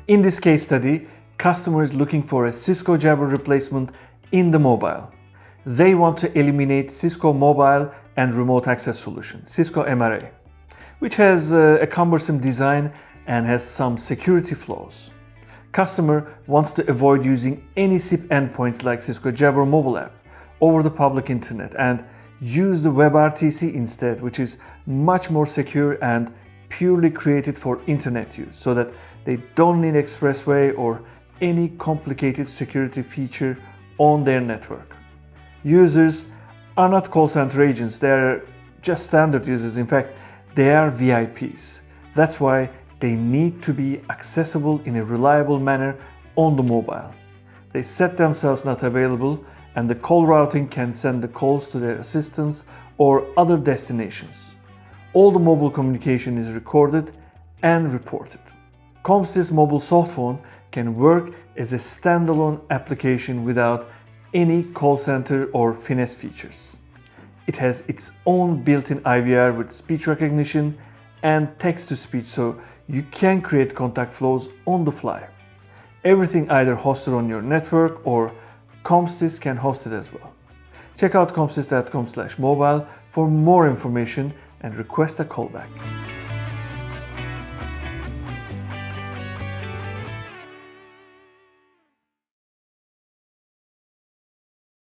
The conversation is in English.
In this case study, customer is looking for a Cisco Jabber replacement in the mobile. They want to eliminate Cisco Mobile and Remote Access Solution, Cisco MRA, which has a cumbersome design and has some security flaws. Customer wants to avoid using any SIP endpoints like Cisco Jabber mobile app over the public internet and use the WebRTC instead, which is much more secure and purely created for internet use, so that they don't need expressway or any complicated security feature on their network. Users are not call center agents, they are just standard users. In fact, they are VIPs. That's why they need to be accessible in a reliable manner on the mobile. They set themselves not available, and the call routing can send the calls to their assistants or other destinations. All the mobile communication is recorded and reported. Comstice mobile softphone can work as a standalone application without any call center or finesse features. It has its own built-in IVR with speech recognition and text-to-speech, so you can create contact flows on the fly. Everything either hosted on your network or Comstice can host it as well. Check out comstice.com/mobile for more information and request a callback.